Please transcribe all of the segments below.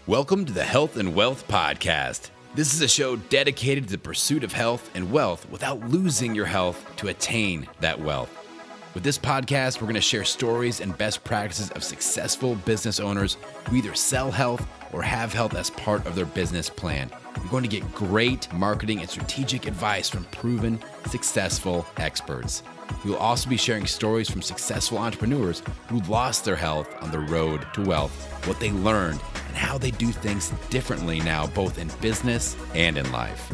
Welcome to the Health and Wealth Podcast. This is a show dedicated to the pursuit of health and wealth without losing your health to attain that wealth. With this podcast, we're going to share stories and best practices of successful business owners who either sell health or have health as part of their business plan. You're going to get great marketing and strategic advice from proven, successful experts. We will also be sharing stories from successful entrepreneurs who lost their health on the road to wealth, what they learned, and how they do things differently now, both in business and in life.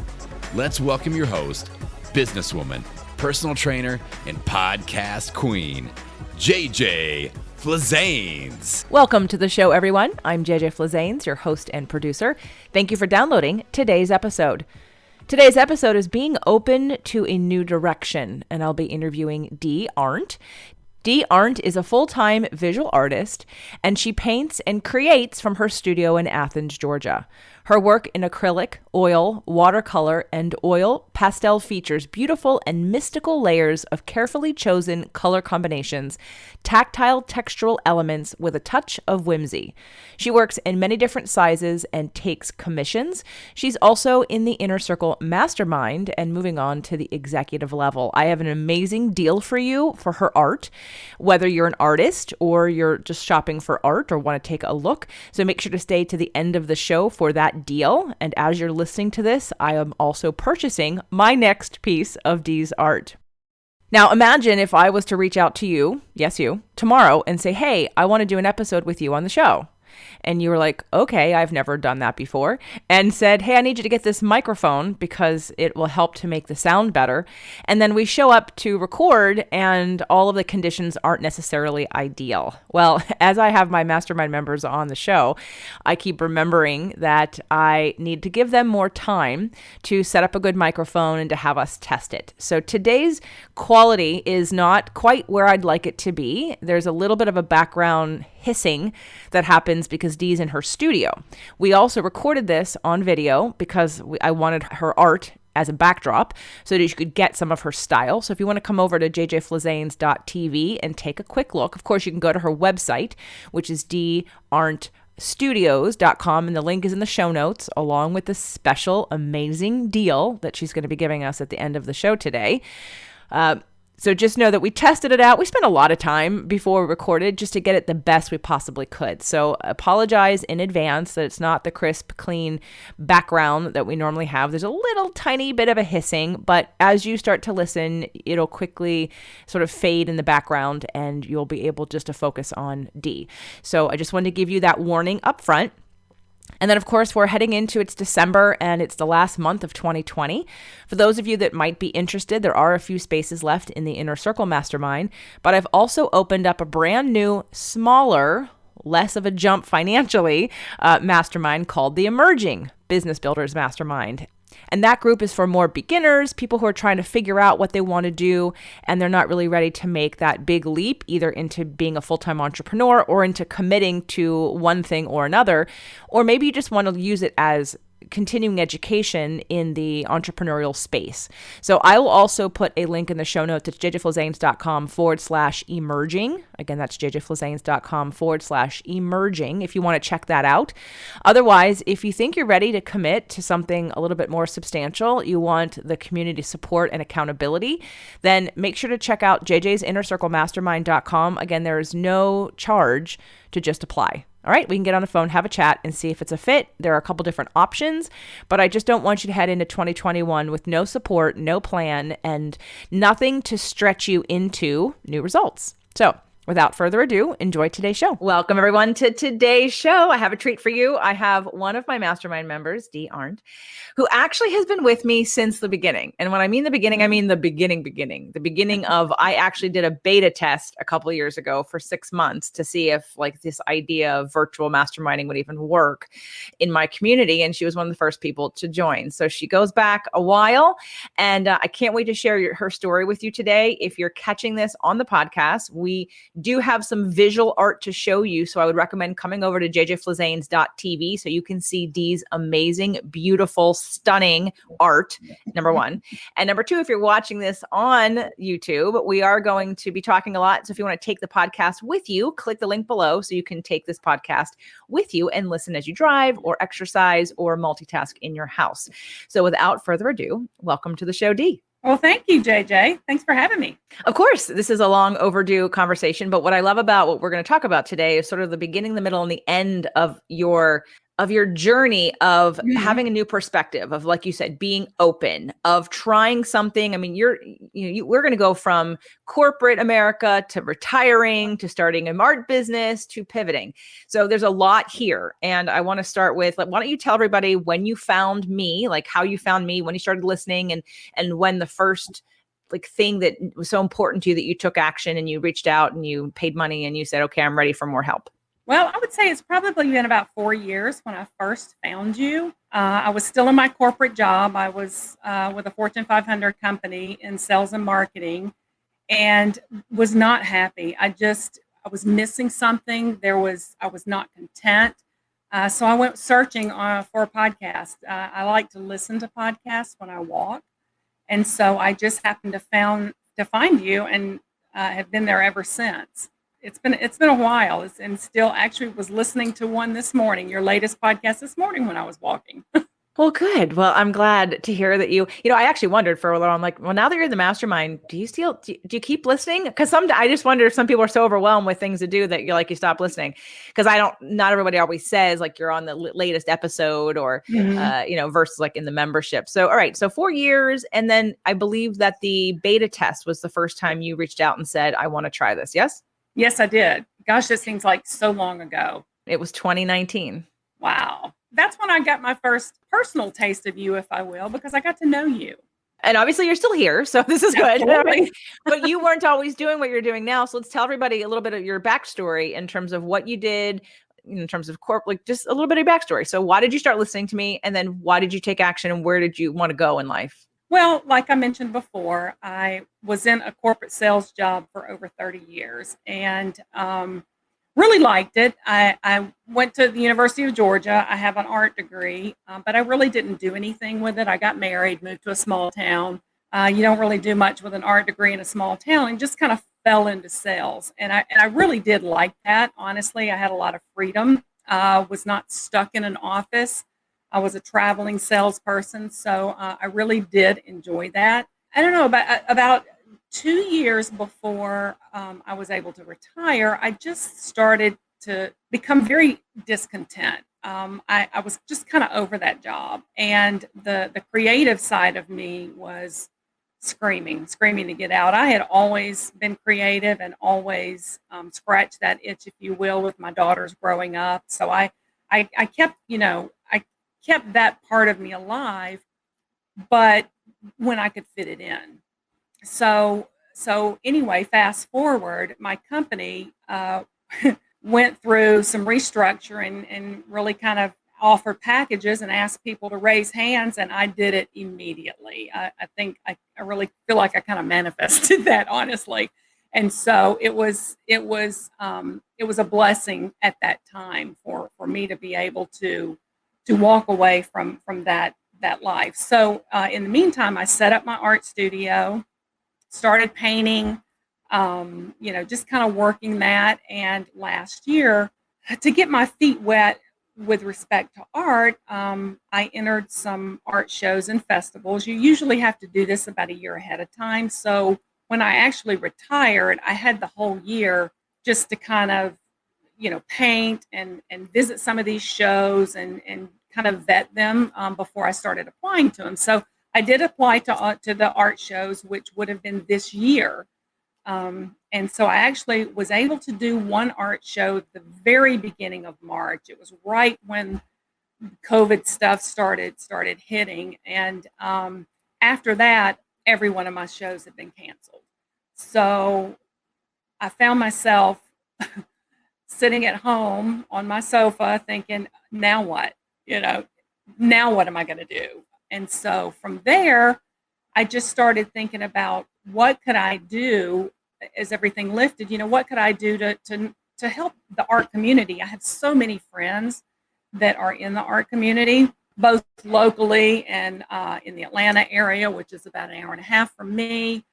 Let's welcome your host, businesswoman, personal trainer, and podcast queen, JJ Flizanes. Welcome to the show, everyone. I'm JJ Flizanes, your host and producer. Thank you for downloading today's episode. Today's episode is being open to a new direction, and I'll be interviewing Dee Aurandt. Dee Aurandt is a full-time visual artist, and she paints and creates from her studio in Athens, Georgia. Her work in acrylic, oil, watercolor, and oil pastel features beautiful and mystical layers of carefully chosen color combinations, tactile textural elements with a touch of whimsy. She works in many different sizes and takes commissions. She's also in the Inner Circle Mastermind and moving on to the executive level. I have an amazing deal for you for her art, whether you're an artist or you're just shopping for art or want to take a look. So make sure to stay to the end of the show for that deal. And as you're listening to this, I am also purchasing my next piece of Dee's art. Now, imagine if I was to reach out to you, yes, you, tomorrow and say, hey, I want to do an episode with you on the show. And you were like, okay, I've never done that before, and said, hey, I need you to get this microphone because it will help to make the sound better. And then we show up to record and all of the conditions aren't necessarily ideal. Well, as I have my mastermind members on the show, I keep remembering that I need to give them more time to set up a good microphone and to have us test it. So today's quality is not quite where I'd like it to be. There's a little bit of a background hissing that happens because Dee's in her studio. We also recorded this on video because I wanted her art as a backdrop so that you could get some of her style. So if you want to come over to jjflizanes.tv and take a quick look, of course, you can go to her website, which is deeaurandt.studios.com, and the link is in the show notes, along with the special amazing deal that she's going to be giving us at the end of the show today. So just know that we tested it out. We spent a lot of time before we recorded just to get it the best we possibly could. So apologize in advance that it's not the crisp, clean background that we normally have. There's a little tiny bit of a hissing, but as you start to listen, it'll quickly sort of fade in the background and you'll be able just to focus on Dee. So I just wanted to give you that warning up front. And then, of course, we're heading into it's December and it's the last month of 2020. For those of you that might be interested, there are a few spaces left in the Inner Circle Mastermind, but I've also opened up a brand new, smaller, less of a jump financially mastermind called the Emerging Business Builders Mastermind. And that group is for more beginners, people who are trying to figure out what they want to do, and they're not really ready to make that big leap either into being a full-time entrepreneur or into committing to one thing or another. Or maybe you just want to use it as continuing education in the entrepreneurial space. So I will also put a link in the show notes. It's jjflizanes.com/emerging. Again, that's jjflizanes.com/emerging if you want to check that out. Otherwise, if you think you're ready to commit to something a little bit more substantial, you want the community support and accountability, then make sure to check out jj'sinnercirclemastermind.com. Again, there is no charge to just apply. All right, we can get on the phone, have a chat, and see if it's a fit. There are a couple different options, but I just don't want you to head into 2021 with no support, no plan, and nothing to stretch you into new results. So without further ado, enjoy today's show. Welcome, everyone, to today's show. I have a treat for you. I have one of my mastermind members, Dee Aurandt, who actually has been with me since the beginning. And when I mean the beginning, I mean the beginning of, I actually did a beta test a couple of years ago for 6 months to see if like this idea of virtual masterminding would even work in my community. And she was one of the first people to join. So she goes back a while, and I can't wait to share her story with you today. If you're catching this on the podcast, we do have some visual art to show you. So I would recommend coming over to jjflizanes.tv so you can see Dee's amazing, beautiful, stunning art, number one. And number two, if you're watching this on YouTube, we are going to be talking a lot. So if you want to take the podcast with you, click the link below so you can take this podcast with you and listen as you drive or exercise or multitask in your house. So without further ado, welcome to the show, Dee. Well, thank you, JJ. Thanks for having me. Of course, this is a long overdue conversation, but what I love about what we're going to talk about today is sort of the beginning, the middle, and the end of your journey of having a new perspective of, like you said, being open, of trying something. I mean, we're going to go from corporate America to retiring, to starting an art business, to pivoting. So there's a lot here. And I want to start with, why don't you tell everybody when you found me, like how you found me, when you started listening, and when the first thing that was so important to you that you took action and you reached out and you paid money and you said, okay, I'm ready for more help. Well, I would say it's probably been about 4 years when I first found you. I was still in my corporate job. I was with a Fortune 500 company in sales and marketing and was not happy. I was missing something. I was not content. So I went searching for a podcast. I like to listen to podcasts when I walk. And so I just happened to find you and have been there ever since. It's been a while, and still actually was listening to one this morning, your latest podcast this morning when I was walking. Well, good. Well, I'm glad to hear that I actually wondered for a little, I'm like, well, now that you're in the mastermind, do you keep listening? Because I just wonder if some people are so overwhelmed with things to do that you stop listening. Because not everybody always says like you're on the latest episode or, versus like in the membership. So, all right. So 4 years. And then I believe that the beta test was the first time you reached out and said, I want to try this. Yes? Yes, I did. Gosh, this seems like so long ago. It was 2019. Wow. That's when I got my first personal taste of you, if I will, because I got to know you. And obviously you're still here, so this is good. Absolutely. But you weren't always doing what you're doing now. So let's tell everybody a little bit of your backstory in terms of what you did, in terms of just a little bit of backstory. So why did you start listening to me? And then why did you take action and where did you want to go in life? Well, like I mentioned before, I was in a corporate sales job for over 30 years and really liked it. I went to the University of Georgia. I have an art degree, but I really didn't do anything with it. I got married, moved to a small town. You don't really do much with an art degree in a small town, and just kind of fell into sales. And I really did like that. Honestly, I had a lot of freedom. Was not stuck in an office. I was a traveling salesperson, so I really did enjoy that. I don't know, about 2 years before I was able to retire, I just started to become very discontent. I was just kind of over that job, and the creative side of me was screaming to get out. I had always been creative and always scratched that itch, if you will, with my daughters growing up. So I kept, I kept that part of me alive, but when I could fit it in. So anyway, fast forward, my company went through some restructuring and really kind of offered packages and asked people to raise hands, and I did it immediately. I think I really feel like I kind of manifested that, honestly. And so it was a blessing at that time for me to be able to walk away from that life. So in the meantime, I set up my art studio, started painting, just kind of working that. And last year, to get my feet wet with respect to art, I entered some art shows and festivals. You usually have to do this about a year ahead of time. So when I actually retired, I had the whole year just to kind of, paint and visit some of these shows and kind of vet them before I started applying to them. So I did apply to the art shows, which would have been this year. And so I actually was able to do one art show at the very beginning of March. It was right when COVID stuff started hitting. And after that, every one of my shows had been canceled. So I found myself sitting at home on my sofa thinking, now what? Now what am I going to do? And so from there, I just started thinking about what could I do as everything lifted, what could I do to help the art community? I have so many friends that are in the art community, both locally and in the Atlanta area, which is about an hour and a half from me,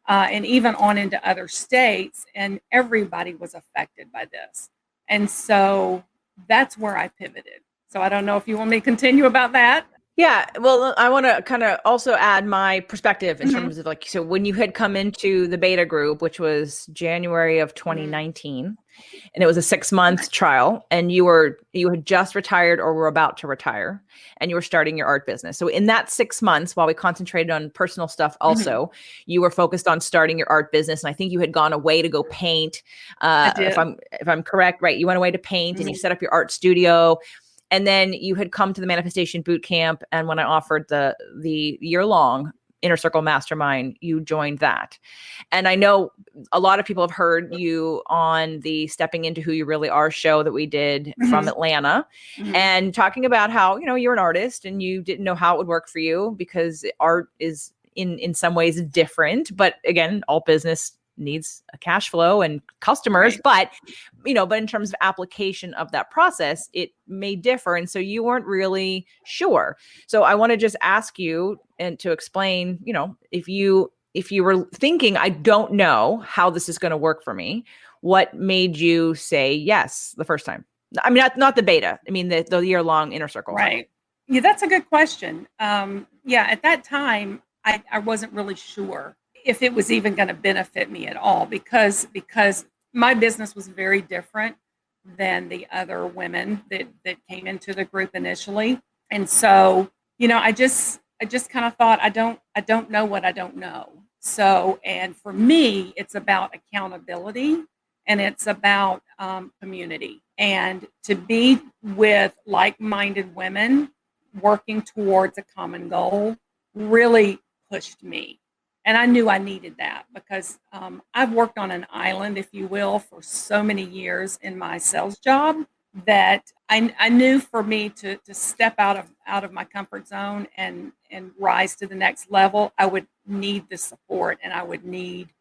and even on into other states. And everybody was affected by this. And so that's where I pivoted. So I don't know if you want me to continue about that. Yeah, well, I want to kind of also add my perspective in terms of so when you had come into the beta group, which was January of 2019, and it was a 6-month trial, and you had just retired or were about to retire, and you were starting your art business. So in that 6 months, while we concentrated on personal stuff, also you were focused on starting your art business, and I think you had gone away to go paint. If I'm correct, right? You went away to paint, and you set up your art studio. And then you had come to the manifestation boot camp. And when I offered the year-long Inner Circle Mastermind, you joined that. And I know a lot of people have heard you on the Stepping Into Who You Really Are show that we did from Atlanta, and talking about how, you're an artist and you didn't know how it would work for you because art is in some ways different. But again, all business needs a cash flow and customers, but in terms of application of that process, it may differ. And so you weren't really sure. So I want to just ask you and to explain, if you were thinking, I don't know how this is going to work for me, what made you say yes the first time? I mean, not the beta. I mean, the year-long Inner Circle. Right. Yeah, that's a good question. At that time, I wasn't really sure if it was even going to benefit me at all, because my business was very different than the other women that came into the group initially. And so, I just kind of thought, I don't know what I don't know. So, and for me, it's about accountability, and it's about community, and to be with like-minded women working towards a common goal really pushed me. And I knew I needed that because I've worked on an island, if you will, for so many years in my sales job that I knew for me to step out of my comfort zone and rise to the next level, I would need the support, and I would need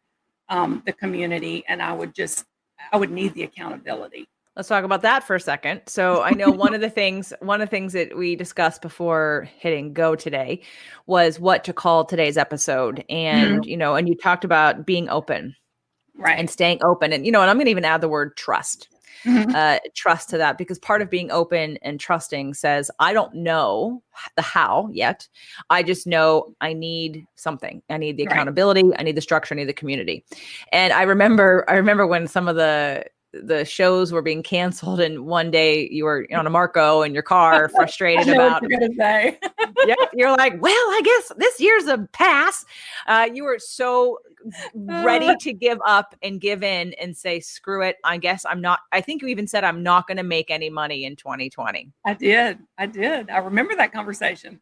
the community, and I would need the accountability. Let's talk about that for a second. So I know one of the things that we discussed before hitting go today was what to call today's episode. And, and you talked about being open, right, and staying open. And, and I'm going to even add the word trust, trust to that, because part of being open and trusting says, I don't know the how yet. I just know I need something. I need the accountability. I need the structure. I need the community. And I remember when some of the shows were being canceled, and one day you were on a Marco in your car, frustrated about. What you're gonna say. Yep, you're like, well, I guess this year's a pass. You were so ready to give up and give in and say, screw it. I guess I'm not. I think you even said, I'm not going to make any money in 2020. I did. I remember that conversation.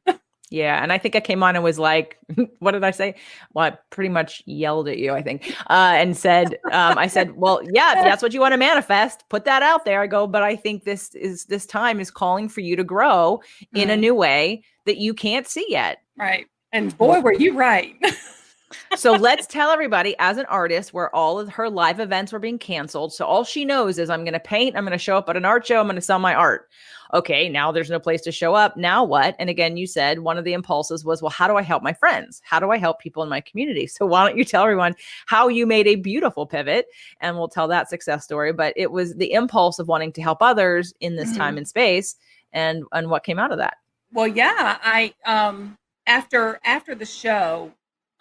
Yeah. And I think I came on and was like, what did I say? Well, I pretty much yelled at you, I think, and said, I said, well, yeah, if that's what you want to manifest, put that out there. I go, but I think this time is calling for you to grow in a new way that you can't see yet. Right. And boy, were you right. So let's tell everybody, as an artist, where all of her live events were being canceled. So all she knows is, I'm going to paint, I'm going to show up at an art show, I'm going to sell my art. Okay, now there's no place to show up. Now what? And again, you said one of the impulses was, well, how do I help my friends? How do I help people in my community? So why don't you tell everyone how you made a beautiful pivot, and we'll tell that success story. But it was the impulse of wanting to help others in this time and space, and what came out of that. Well, yeah, I after the show,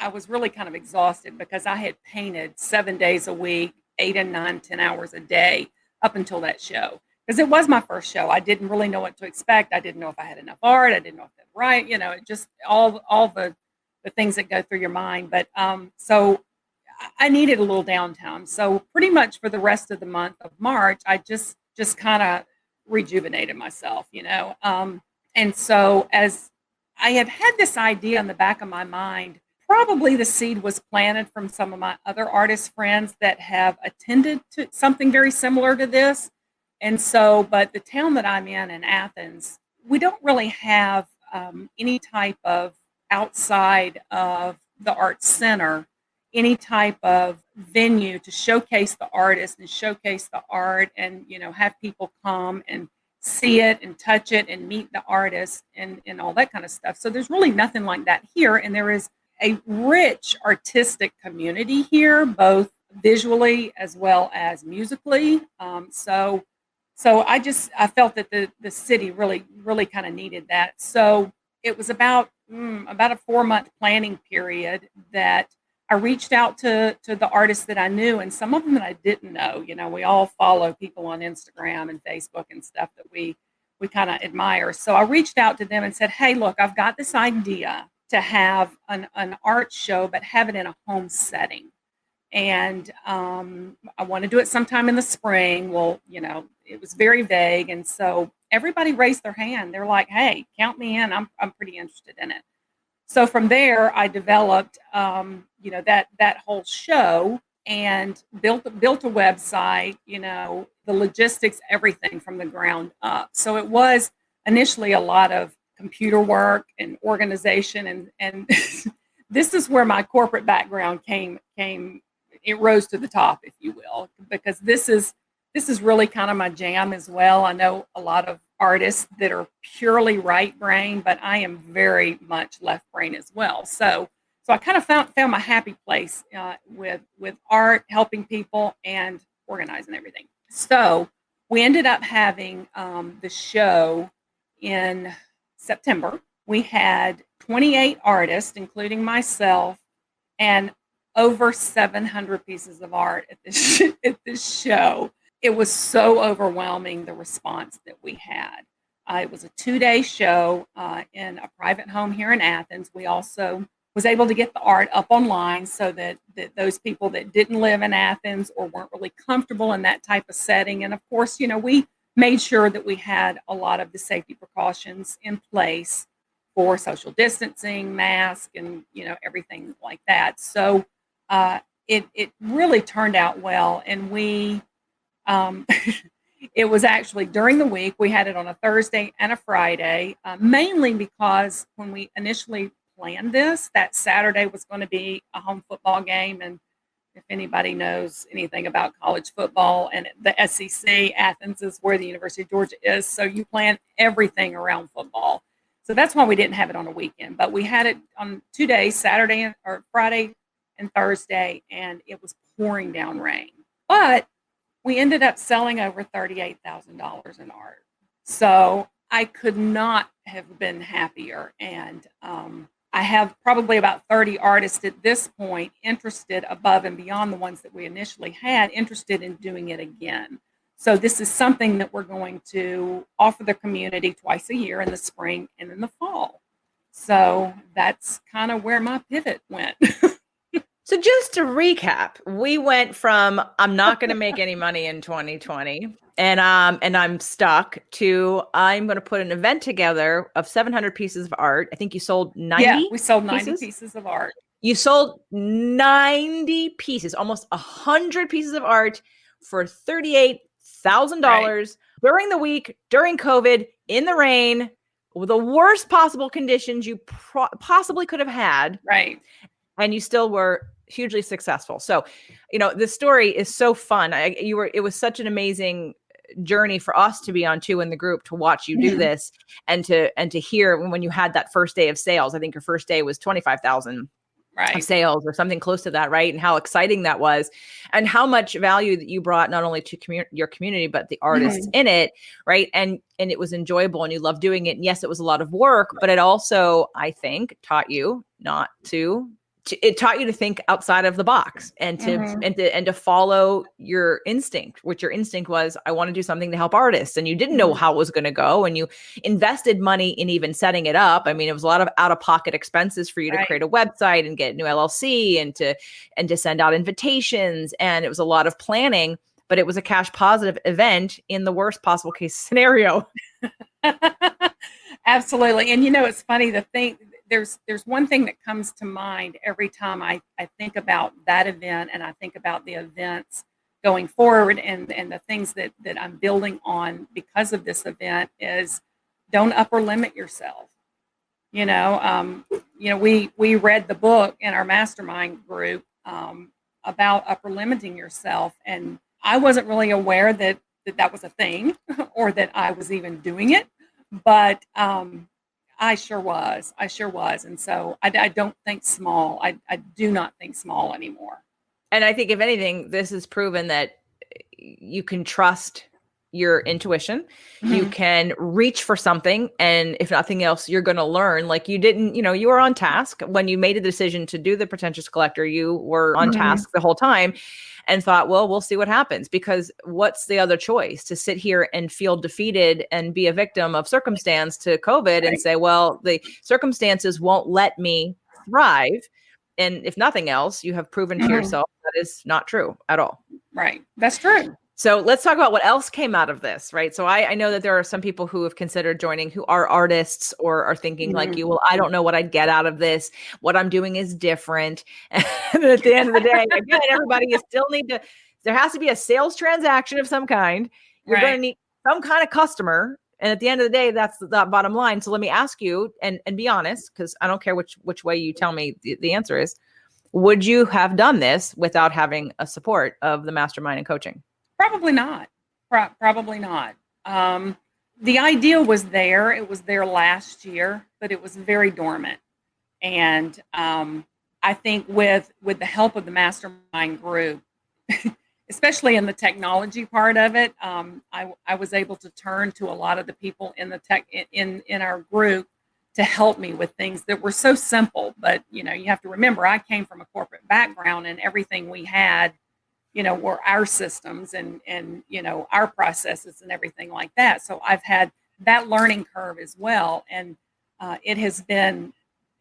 I was really kind of exhausted because I had painted 7 days a week, 8 and 9, 10 hours a day up until that show. Because it was my first show. I didn't really know what to expect. I didn't know if I had enough art. I didn't know if that's right. It just all the things that go through your mind. But so I needed a little downtime. So pretty much for the rest of the month of March, I just kind of rejuvenated myself, And so as I had this idea in the back of my mind, probably the seed was planted from some of my other artist friends that have attended to something very similar to this. And so, but the town that I'm in Athens, we don't really have any type of outside of the art center, any type of venue to showcase the artist and showcase the art, and have people come and see it and touch it and meet the artist and all that kind of stuff. So there's really nothing like that here, and there is a rich artistic community here, both visually as well as musically. So I felt that the city really kind of needed that. So it was about a 4-month planning period that I reached out to the artists that I knew, and some of them that I didn't know. We all follow people on Instagram and Facebook and stuff that we kind of admire. So I reached out to them and said, hey, look, I've got this idea to have an art show, but have it in a home setting. And I want to do it sometime in the spring. Well, it was very vague. And so everybody raised their hand. They're like, hey, count me in. I'm pretty interested in it. So from there, I developed, that whole show and built a website, the logistics, everything from the ground up. So it was initially a lot of computer work and organization. And this is where my corporate background came. It rose to the top, if you will, because this is really kind of my jam as well. I know a lot of artists that are purely right brain, but I am very much left brain as well. So I kind of found my happy place with art, helping people, and organizing everything. So we ended up having the show in September. We had 28 artists, including myself, and over 700 pieces of art at this show. It was so overwhelming, the response that we had. It was a 2-day show in a private home here in Athens. We also was able to get the art up online so that those people that didn't live in Athens or weren't really comfortable in that type of setting. And of course, we made sure that we had a lot of the safety precautions in place for social distancing, mask, and everything like that. So it really turned out well, and we it was actually during the week. We had it on a Thursday and a Friday, mainly because when we initially planned this, that Saturday was going to be a home football game. And if anybody knows anything about college football and the SEC, Athens is where the University of Georgia is. So you plan everything around football. So that's why we didn't have it on a weekend. But we had it on 2 days, Friday and Thursday, and it was pouring down rain. But we ended up selling over $38,000 in art. So I could not have been happier. And I have probably about 30 artists at this point interested, above and beyond the ones that we initially had, interested in doing it again. So this is something that we're going to offer the community twice a year, in the spring and in the fall. So that's kind of where my pivot went. So just to recap, we went from I'm not going to make any money in 2020 and I'm stuck to I'm going to put an event together of 700 pieces of art. I think you sold 90. Yeah, we sold 90 pieces of art. You sold 90 pieces, almost 100 pieces of art for $38,000 during the week, during COVID, in the rain, with the worst possible conditions you possibly could have had. Right. And you still were hugely successful. So, this story is so fun. It was such an amazing journey for us to be on too in the group, to watch you do this and to hear when you had that first day of sales. I think your first day was 25,000 of sales or something close to that, right? And how exciting that was, and how much value that you brought not only to your community, but the artists in it, right? And it was enjoyable and you loved doing it. And yes, it was a lot of work, but it also, I think, taught you it taught you to think outside of the box and to follow your instinct, which your instinct was, I want to do something to help artists. And you didn't know how it was going to go. And you invested money in even setting it up. I mean, it was a lot of out-of-pocket expenses for you to create a website and get a new LLC and to send out invitations. And it was a lot of planning, but it was a cash positive event in the worst possible case scenario. Absolutely. And it's funny, there's one thing that comes to mind every time I think about that event, and I think about the events going forward and the things that I'm building on because of this event, is don't upper limit yourself. We read the book in our mastermind group, about upper limiting yourself. And I wasn't really aware that was a thing or that I was even doing it, but I sure was. I sure was. And so I don't think small. I do not think small anymore. And I think, if anything, this has proven that you can trust your intuition. You can reach for something, and if nothing else, you're going to learn. Like, you didn't, you were on task when you made a decision to do the pretentious collector. You were on task the whole time and thought, well, we'll see what happens, because what's the other choice? To sit here and feel defeated and be a victim of circumstance to COVID and say, well, the circumstances won't let me thrive. And if nothing else, you have proven to yourself that is not true at all. Right. That's true. So let's talk about what else came out of this, right? So I know that there are some people who have considered joining who are artists or are thinking like you, well, I don't know what I'd get out of this. What I'm doing is different. And at the end of the day, again, everybody, you still need to, there has to be a sales transaction of some kind. You're going to need some kind of customer. And at the end of the day, that's the bottom line. So let me ask you, and be honest, because I don't care which way you tell me the answer is, would you have done this without having a support of the mastermind and coaching? Probably not. Probably not. The idea was there. It was there last year, but it was very dormant. And I think with the help of the mastermind group, especially in the technology part of it, I was able to turn to a lot of the people in the tech in our group to help me with things that were so simple. But you have to remember, I came from a corporate background, and everything we had, were our systems and our processes and everything like that. So I've had that learning curve as well, and it has been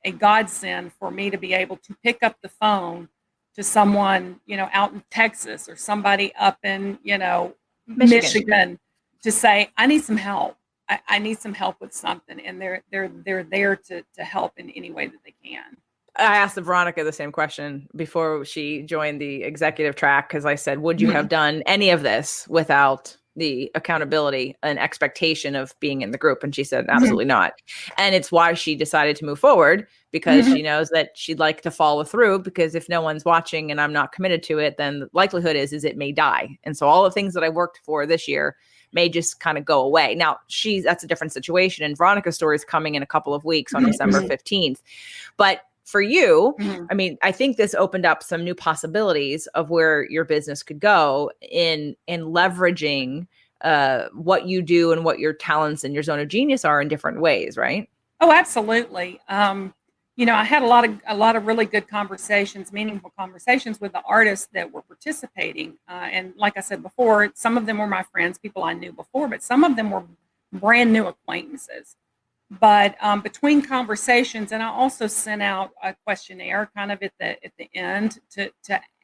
a godsend for me to be able to pick up the phone to someone, out in Texas, or somebody up in, Michigan, to say, I need some help. I need some help with something. And they're there to help in any way that they can. I asked Veronica the same question before she joined the executive track, because I said, would you have done any of this without the accountability and expectation of being in the group? And she said, absolutely not. And it's why she decided to move forward, because she knows that she'd like to follow through, because if no one's watching and I'm not committed to it, then the likelihood is it may die. And so all the things that I worked for this year may just kind of go away. Now, that's a different situation. And Veronica's story is coming in a couple of weeks on December 15th. But for you, I mean, I think this opened up some new possibilities of where your business could go in leveraging what you do and what your talents and your zone of genius are in different ways, right? Oh, absolutely. I had a lot of really good conversations, meaningful conversations with the artists that were participating. And like I said before, some of them were my friends, people I knew before, but some of them were brand new acquaintances. But between conversations, and I also sent out a questionnaire kind of at the end to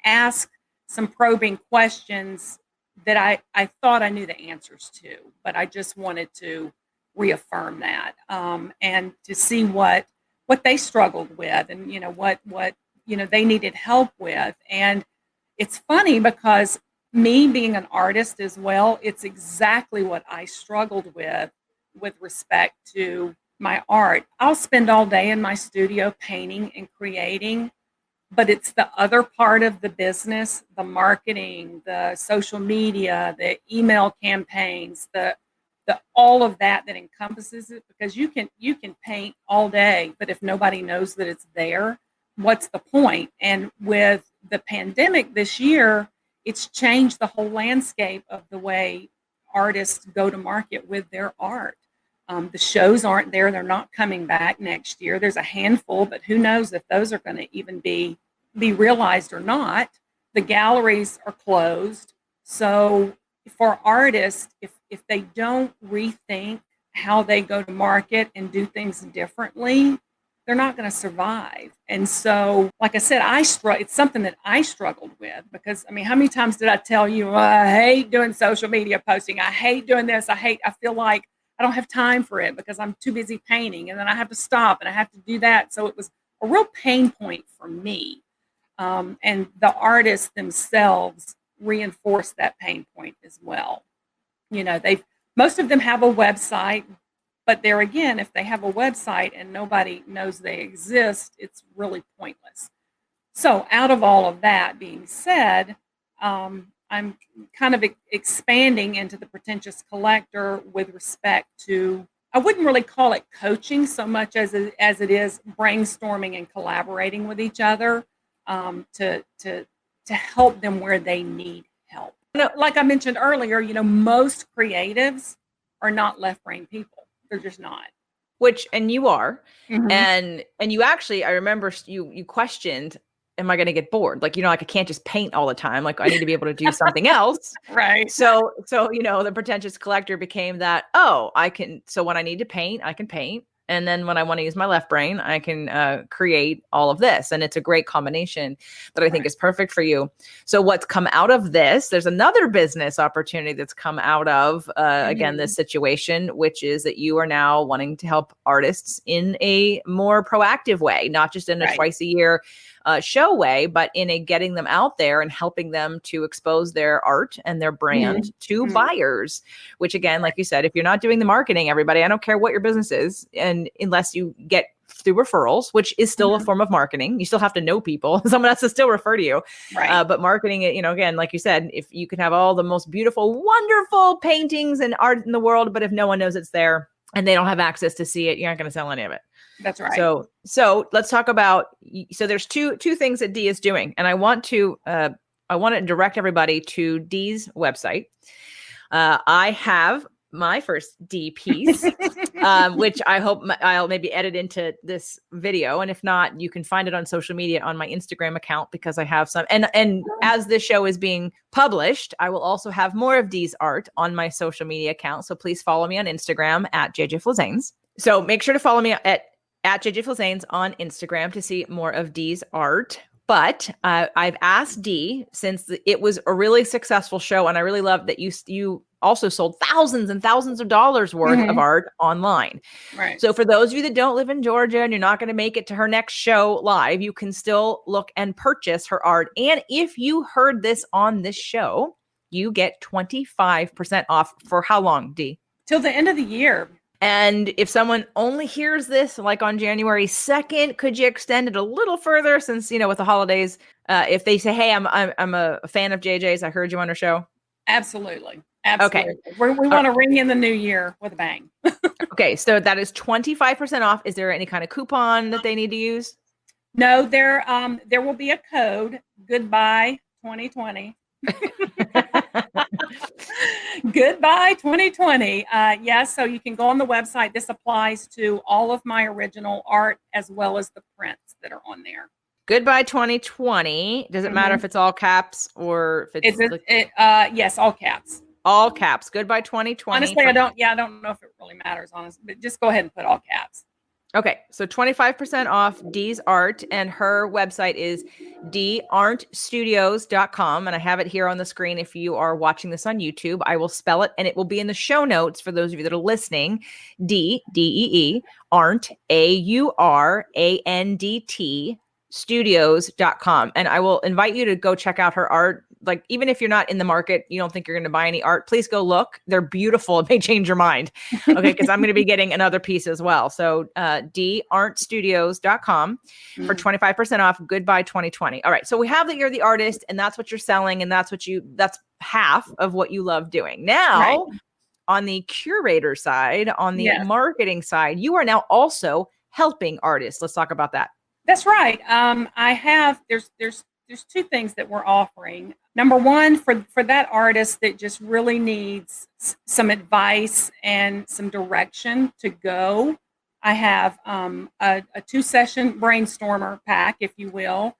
ask some probing questions that I thought I knew the answers to, but I just wanted to reaffirm that and to see what they struggled with, and what they needed help with. And it's funny, because me being an artist as well, it's exactly what I struggled with respect to my art. I'll spend all day in my studio painting and creating, but it's the other part of the business, the marketing, the social media, the email campaigns, the all of that encompasses it, because you can paint all day, but if nobody knows that it's there, what's the point? And with the pandemic this year, it's changed the whole landscape of the way artists go to market with their art. The shows aren't there. They're not coming back next year. There's a handful, but who knows if those are going to even be realized or not. The galleries are closed. So for artists, if they don't rethink how they go to market and do things differently, they're not going to survive. And so, like I said, it's something that I struggled with, because, I mean, how many times did I tell you, I hate doing social media posting. I hate doing this. I feel like I don't have time for it because I'm too busy painting, and then I have to stop and I have to do that. So it was a real pain point for me. And the artists themselves reinforce that pain point as well. Most of them have a website, but there again, if they have a website and nobody knows they exist, it's really pointless. So out of all of that being said, I'm kind of expanding into the pretentious collector with respect to, I wouldn't really call it coaching so much as it is brainstorming and collaborating with each other, to help them where they need help. Like I mentioned earlier, most creatives are not left brain people. They're just not. And you are. Mhm. And you actually, I remember you questioned, am I going to get bored? Like, I can't just paint all the time. Like, I need to be able to do something else. Right. So, the pretentious collector became that, so when I need to paint, I can paint. And then when I want to use my left brain, I can create all of this. And it's a great combination that I think is perfect for you. So what's come out of this, there's another business opportunity that's come out of, again, this situation, which is that you are now wanting to help artists in a more proactive way, not just in a twice a year show way, but in a getting them out there and helping them to expose their art and their brand to buyers, which again, like you said, if you're not doing the marketing, everybody, I don't care what your business is. And unless you get through referrals, which is still a form of marketing, you still have to know people. Someone has to still refer to you. Right. But marketing it, again, like you said, if you can have all the most beautiful, wonderful paintings and art in the world, but if no one knows it's there and they don't have access to see it, you're not going to sell any of it. That's right. So let's talk about, so there's two things that Dee is doing, and I want to direct everybody to Dee's website. I have my first Dee piece, which I hope I'll maybe edit into this video. And if not, you can find it on social media on my Instagram account, because I have some, and as this show is being published, I will also have more of Dee's art on my social media account. So please follow me on Instagram at JJ Flazanes. So make sure to follow me at JJ Flazanes on Instagram to see more of Dee's art. But I've asked Dee, since it was a really successful show, and I really love that you also sold thousands and thousands of dollars worth of art online. Right. So for those of you that don't live in Georgia and you're not going to make it to her next show live, you can still look and purchase her art. And if you heard this on this show, you get 25% off for how long, Dee? Till the end of the year. And if someone only hears this like on January 2nd, could you extend it a little further, since, with the holidays, if they say, hey, I'm a fan of JJ's, I heard you on her show? Absolutely. Okay. We want to ring in the new year with a bang. Okay. So that is 25% off. Is there any kind of coupon that they need to use? No, there will be a code, goodbye 2020. Goodbye 2020. Yes, so you can go on the website. This applies to all of my original art as well as the prints that are on there. Goodbye 2020. Does it matter if it's all caps or if it's yes, all caps. All caps. Goodbye 2020. Honestly, I don't know if it really matters, honestly, but just go ahead and put all caps. Okay, so 25% off Dee's art, and her website is deeauranttstudios.com, and I have it here on the screen if you are watching this on YouTube. I will spell it, and it will be in the show notes for those of you that are listening. Dee, D-E-E, Aurandt, A-U-R-A-N-D-T, studios.com. And I will invite you to go check out her art. Like, even if you're not in the market, you don't think you're going to buy any art, please go look. They're beautiful. It may change your mind. Okay. Cause I'm going to be getting another piece as well. So, deeauranttstudios.com for 25% off. Goodbye 2020. All right. So we have that you're the artist and that's what you're selling. And that's half of what you love doing. Now, on the curator side, on the marketing side, you are now also helping artists. Let's talk about that. That's right. There's two things that we're offering. Number one, for that artist that just really needs some advice and some direction to go, I have a 2-session brainstormer pack, if you will,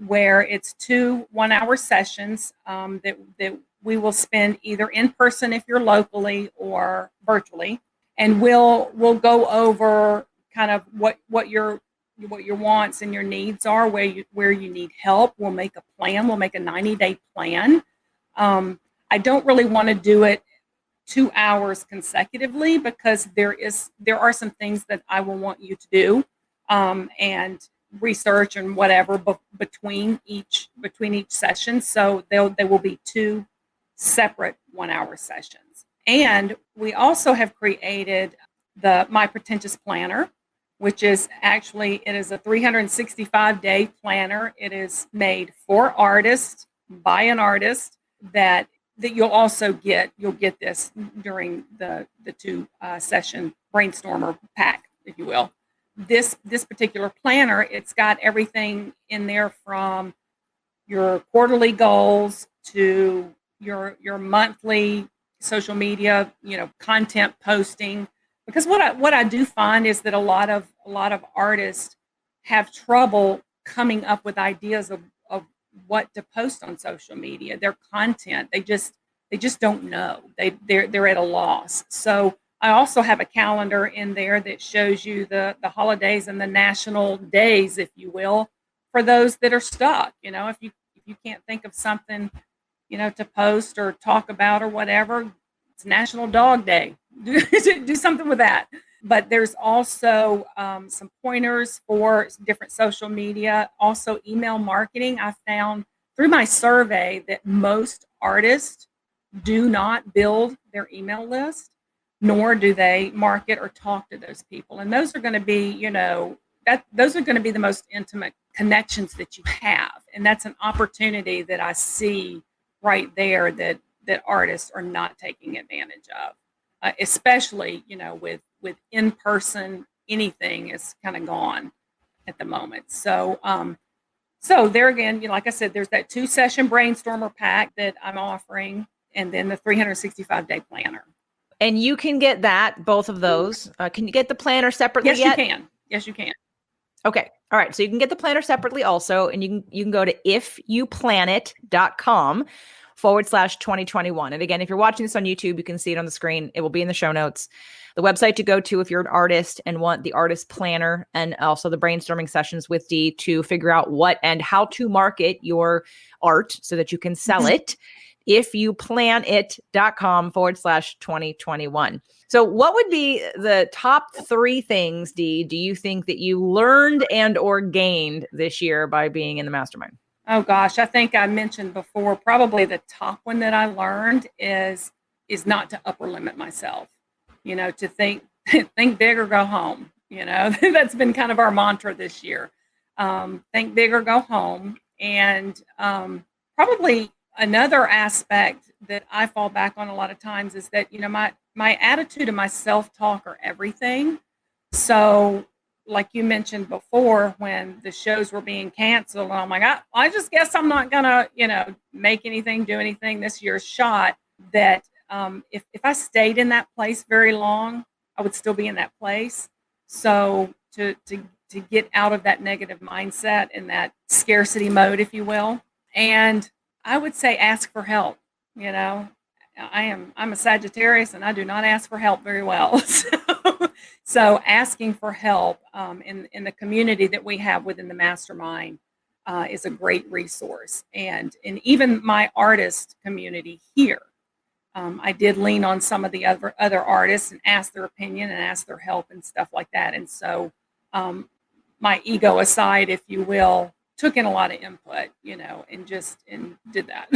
where it's 2 one-hour sessions that we will spend either in person if you're locally or virtually, and we'll go over kind of what your wants and your needs are, where you need help. We'll make a plan. We'll make a 90-day plan. I don't really want to do it 2 hours consecutively because there are some things that I will want you to do and research and whatever between each session. So there will be 2 separate 1-hour sessions. And we also have created my pretentious planner, which is actually, it is a 365-day planner. It is made for artists, by an artist, that you'll also you'll get this during the two session brainstormer pack, if you will. This particular planner, it's got everything in there from your quarterly goals to your monthly social media, content posting. Because what I do find is that a lot of artists have trouble coming up with ideas of what to post on social media. Their content, they just don't know. They're at a loss. So I also have a calendar in there that shows you the holidays and the national days, if you will, for those that are stuck. If you can't think of something, to post or talk about or whatever, it's National Dog Day. Do something with that. But there's also some pointers for different social media, also email marketing. I found through my survey that most artists do not build their email list, nor do they market or talk to those people. And those are going to be, those are going to be the most intimate connections that you have. And that's an opportunity that I see right there that artists are not taking advantage of, especially, with in-person, anything is kind of gone at the moment. So, so there again, like I said, there's that 2-session brainstormer pack that I'm offering, and then the 365-day planner. And you can get both of those. Can you get the planner separately yet? Yes, you can. Okay. All right. So you can get the planner separately also, and you can go to ifyouplanet.com/2021. And again, if you're watching this on YouTube, you can see it on the screen. It will be in the show notes. The website to go to if you're an artist and want the artist planner and also the brainstorming sessions with Dee to figure out what and how to market your art so that you can sell it. ifyouplanet.com/2021. So what would be the top 3 things, Dee, do you think that you learned and or gained this year by being in the mastermind? Oh gosh, I think I mentioned before, probably the top one that I learned is not to upper limit myself, to think big or go home. That's been kind of our mantra this year. Think big or go home. And probably another aspect that I fall back on a lot of times is that, my attitude and my self-talk are everything. So like you mentioned before, when the shows were being canceled, I'm like, I just guess I'm not gonna, make anything, do anything this year's shot. That if I stayed in that place very long, I would still be in that place. So to get out of that negative mindset and that scarcity mode, if you will, and I would say ask for help. I'm a Sagittarius and I do not ask for help very well. So asking for help in the community that we have within the mastermind is a great resource. And even my artist community here, I did lean on some of the other artists and ask their opinion and ask their help and stuff like that. And so my ego aside, if you will, took in a lot of input, and did that.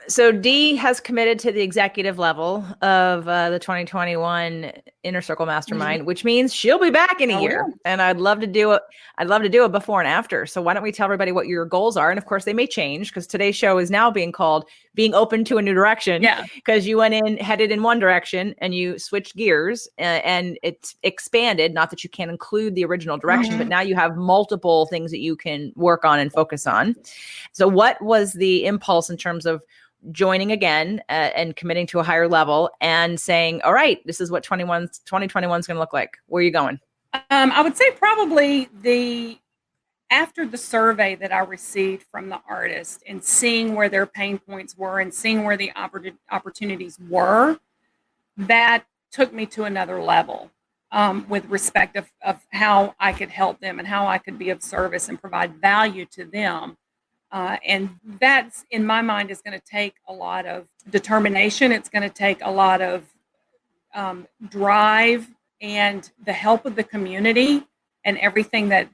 So Dee has committed to the executive level of the 2021 Inner Circle Mastermind, which means she'll be back in a year. Yeah. And I'd love to do it. I'd love to do a before and after. So why don't we tell everybody what your goals are? And of course they may change because today's show is now being called Being Open to a New Direction. Yeah. Because you headed in one direction and you switched gears and it's expanded. Not that you can't include the original direction, but now you have multiple things that you can work on and focus on. So what was the impulse in terms of joining again and committing to a higher level and saying, all right, this is what 2021 is going to look like? Where are you going? I would say probably after the survey that I received from the artists and seeing where their pain points were and seeing where the opportunities were, that took me to another level with respect of how I could help them and how I could be of service and provide value to them. And that's, in my mind, is going to take a lot of determination. It's going to take a lot of drive and the help of the community and everything that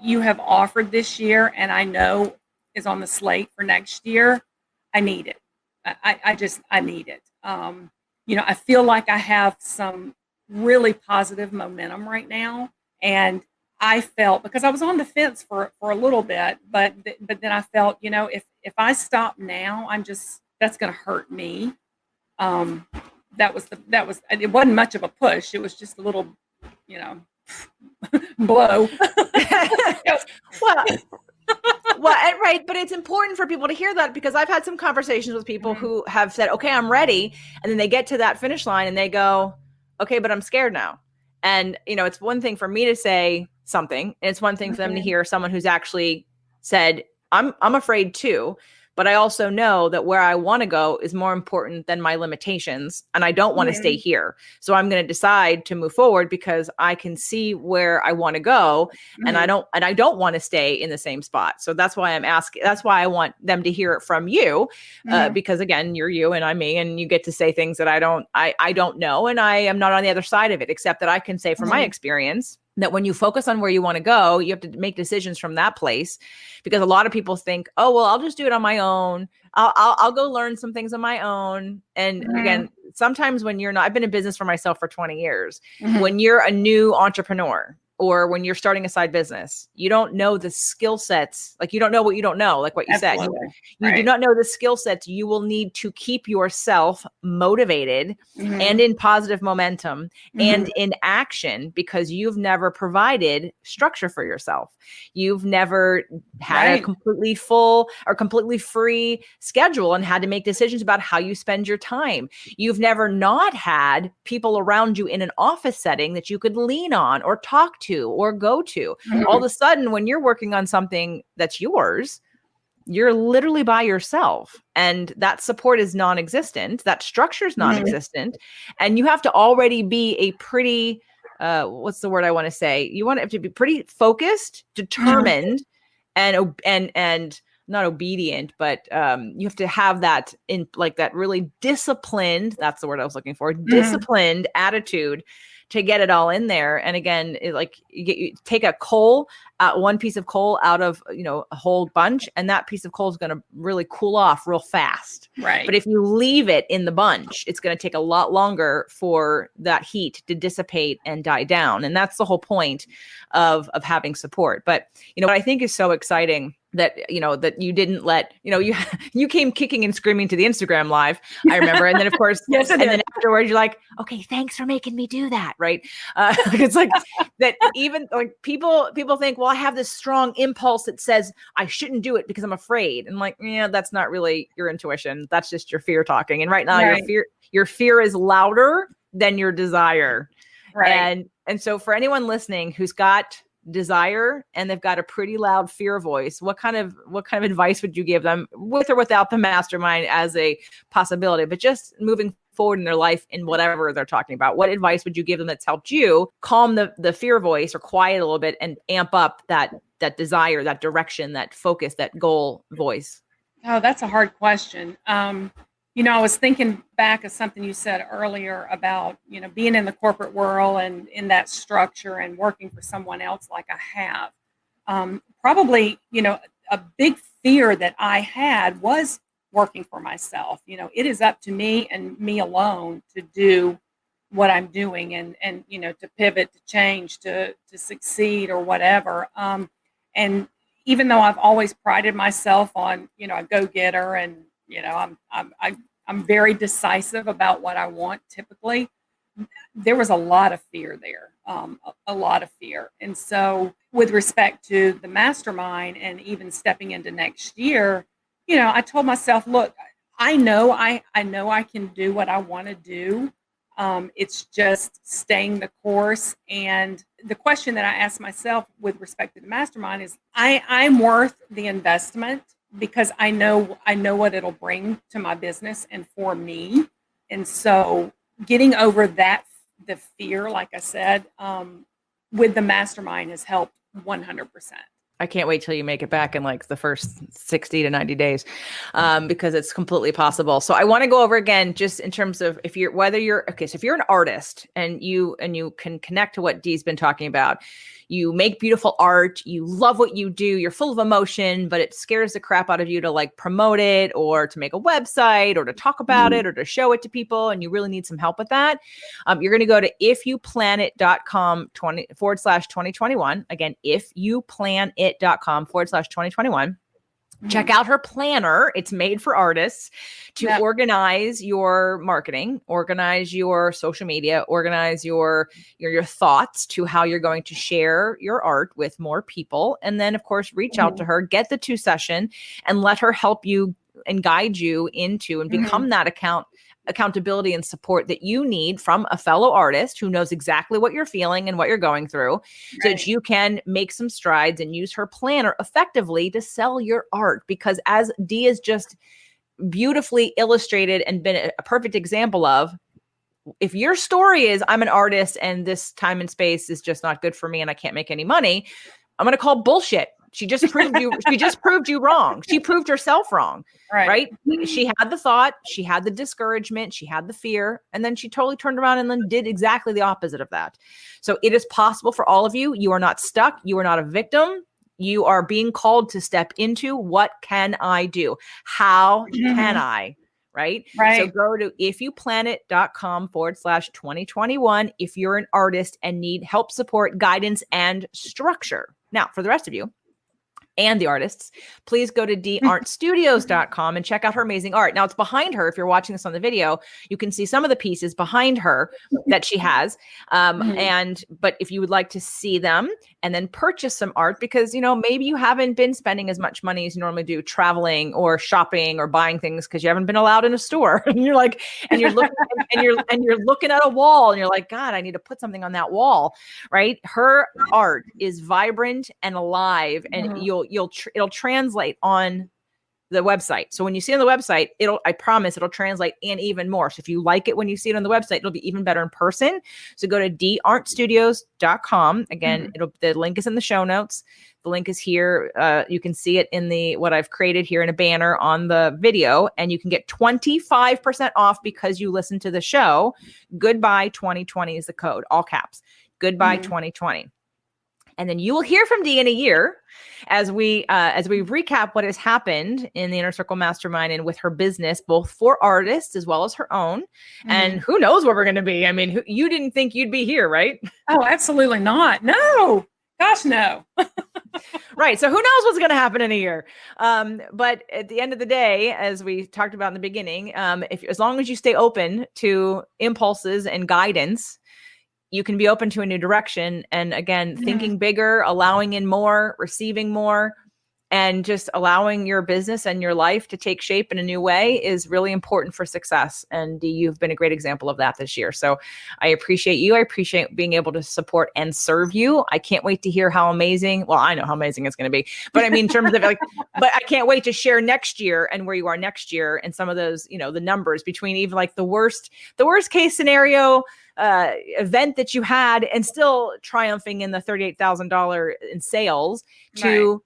you have offered this year. And I know is on the slate for next year. I need it. I need it. I feel like I have some really positive momentum right now. And I felt, because I was on the fence for a little bit, but then I felt, if I stop now, that's going to hurt me. It wasn't much of a push. It was just a little, blow. Well, right. But it's important for people to hear that, because I've had some conversations with people who have said, okay, I'm ready. And then they get to that finish line and they go, okay, but I'm scared now. And, it's one thing for me to say something, and it's one thing for them to hear someone who's actually said, I'm afraid too. But I also know that where I want to go is more important than my limitations. And I don't want to stay here. So I'm going to decide to move forward because I can see where I want to go. And I don't want to stay in the same spot. So that's why I'm asking. That's why I want them to hear it from you. Because again, you're you and I'm me, and you get to say things that I don't know. And I am not on the other side of it, except that I can say from my experience that when you focus on where you want to go, you have to make decisions from that place, because a lot of people think, oh, well, I'll just do it on my own. I'll go learn some things on my own. And again, sometimes when you're not, I've been in business for myself for 20 years. When you're a new entrepreneur, or when you're starting a side business, you don't know the skill sets. Like, you don't know what you don't know, like what you said. You do not know the skill sets you will need to keep yourself motivated and in positive momentum and in action, because you've never provided structure for yourself. You've never had a completely full or completely free schedule and had to make decisions about how you spend your time. You've never not had people around you in an office setting that you could lean on or talk to or go to. All of a sudden, when you're working on something that's yours, you're literally by yourself, and that support is non-existent. That structure is non-existent. And you have to already be a pretty, what's the word I want to say? You want it to be pretty focused, determined, and not obedient, but you have to have that in like that really disciplined, that's the word I was looking for, disciplined attitude to get it all in there. And again, you take a coal, one piece of coal out of, a whole bunch, and that piece of coal is going to really cool off real fast. Right. But if you leave it in the bunch, it's going to take a lot longer for that heat to dissipate and die down. And that's the whole point of having support. But, what I think is so exciting that, that you didn't let, you came kicking and screaming to the Instagram live, I remember. And then of course, yes, and then afterwards you're like, okay, thanks for making me do that. Right. It's like that, even like people think, well, I have this strong impulse that says I shouldn't do it because I'm afraid. And like, yeah, that's not really your intuition. That's just your fear talking. And right now your fear is louder than your desire. Right. And so for anyone listening who's got desire and they've got a pretty loud fear voice, what kind of advice would you give them, with or without the mastermind as a possibility, but just moving forward in their life in whatever they're talking about? What advice would you give them that's helped you calm the fear voice or quiet a little bit and amp up that desire, that direction, that focus, that goal voice? Oh, that's a hard question. I was thinking back of something you said earlier about, being in the corporate world and in that structure and working for someone else like I have. Probably, a big fear that I had was working for myself. It is up to me and me alone to do what I'm doing and to pivot, to change, to succeed or whatever. And even though I've always prided myself on, a go-getter and, I'm very decisive about what I want typically, there was a lot of fear there, a lot of fear. And so with respect to the mastermind and even stepping into next year, I told myself, look, I know I can do what I want to do. It's just staying the course. And the question that I asked myself with respect to the mastermind is, I'm worth the investment, because I know what it'll bring to my business and for me. And so getting over the fear, like I said, with the mastermind has helped 100%. I can't wait till you make it back in like the first 60 to 90 days, because it's completely possible. So I want to go over again, just in terms of if you're an artist and you can connect to what Dee's been talking about. You make beautiful art, you love what you do, you're full of emotion, but it scares the crap out of you to like promote it or to make a website or to talk about it or to show it to people. And you really need some help with that. You're going to go to ifyouplanet.com/2021. Again, ifyouplanet.com/2021. Check out her planner. It's made for artists to organize your marketing, organize your social media, organize your thoughts to how you're going to share your art with more people. And then, of course, reach out to her, get the 2-session, and let her help you and guide you into and become that accountability and support that you need from a fellow artist who knows exactly what you're feeling and what you're going through, so that you can make some strides and use her planner effectively to sell your art. Because as Dee has just beautifully illustrated and been a perfect example of, if your story is I'm an artist and this time and space is just not good for me and I can't make any money, I'm going to call bullshit. She just proved you. She just proved you wrong. She proved herself wrong. Right? She had the thought, she had the discouragement, she had the fear, and then she totally turned around and then did exactly the opposite of that. So it is possible for all of you. You are not stuck. You are not a victim. You are being called to step into, what can I do? How can I? Right. So go to ifyouplanet.com/2021 if you're an artist and need help, support, guidance, and structure. Now, for the rest of you and the artists, please go to deeauranttstudios.com and check out her amazing art. Now, it's behind her. If you're watching this on the video, you can see some of the pieces behind her that she has. But if you would like to see them and then purchase some art, because, maybe you haven't been spending as much money as you normally do traveling or shopping or buying things because you haven't been allowed in a store. And you're like, and you're looking and you're looking at a wall and you're like, God, I need to put something on that wall. Right. Her art is vibrant and alive, and it'll translate on the website. So when you see it on the website, I promise it'll translate and even more. So if you like it when you see it on the website, it'll be even better in person. So go to deeauranttstudios.com. Again, the link is in the show notes. The link is here. You can see it in what I've created here in a banner on the video, and you can get 25% off because you listen to the show. Goodbye 2020 is the code, all caps. Goodbye 2020. And then you will hear from Dee in a year as we recap what has happened in the Inner Circle Mastermind and with her business, both for artists as well as her own. And who knows where we're going to be? I mean, you didn't think you'd be here, right? Oh, absolutely not. No. Gosh, no. Right. So who knows what's going to happen in a year? But at the end of the day, as we talked about in the beginning, as long as you stay open to impulses and guidance, you can be open to a new direction. And again, thinking bigger, allowing in more, receiving more, and just allowing your business and your life to take shape in a new way is really important for success. And Dee, you've been a great example of that this year. So I appreciate you. I appreciate being able to support and serve you. I can't wait to hear how amazing, well, I know how amazing it's going to be, but I mean, in terms of but I can't wait to share next year and where you are next year and some of those, the numbers between even like the worst case scenario event that you had and still triumphing in the $38,000 in sales to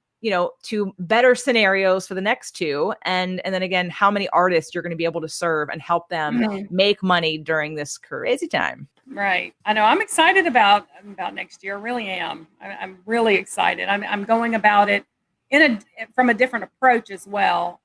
better scenarios for the next two. And then again, how many artists you're going to be able to serve and help them make money during this crazy time. Right. I know. I'm excited about next year. I really am. I'm really excited. I'm going about it from a different approach as well.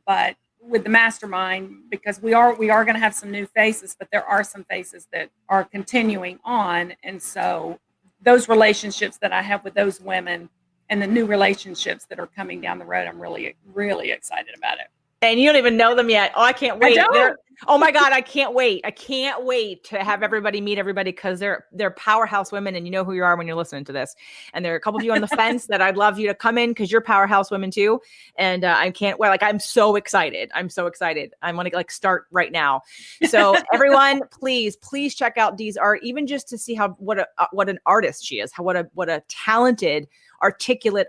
But with the mastermind, because we are going to have some new faces, but there are some faces that are continuing on. And so those relationships that I have with those women and the new relationships that are coming down the road, I'm really, really excited about it. And you don't even know them yet. Oh, I can't wait. Oh my God, I can't wait. I can't wait to have everybody meet everybody, because they're powerhouse women, and you know who you are when you're listening to this. And there are a couple of you on the fence that I'd love you to come in because you're powerhouse women too. And I can't wait. Like, I'm so excited. I want to start right now. So everyone, please check out Dee's art, even just to see what an artist she is, what a talented articulate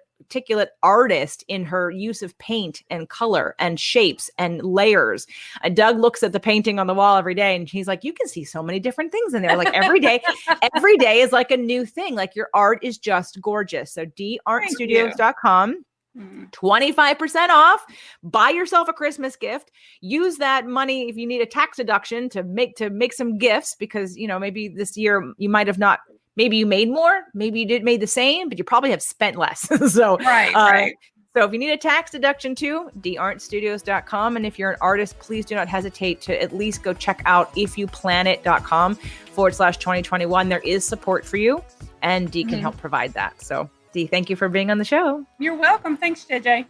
artist in her use of paint and color and shapes and layers. And Doug looks at the painting on the wall every day and he's like, you can see so many different things in there. Like every day is like a new thing. Like your art is just gorgeous. So DeeAurandtStudios.com. 25% off. Buy yourself a Christmas gift. Use that money if you need a tax deduction to make some gifts, because maybe this year you might have not. Maybe you made more. Maybe you made the same, but you probably have spent less. So right. So if you need a tax deduction too, DeeAurandtStudios.com. And if you're an artist, please do not hesitate to at least go check out ifyouplanet.com/2021. There is support for you, and Dee can help provide that. So Dee, thank you for being on the show. You're welcome. Thanks, JJ.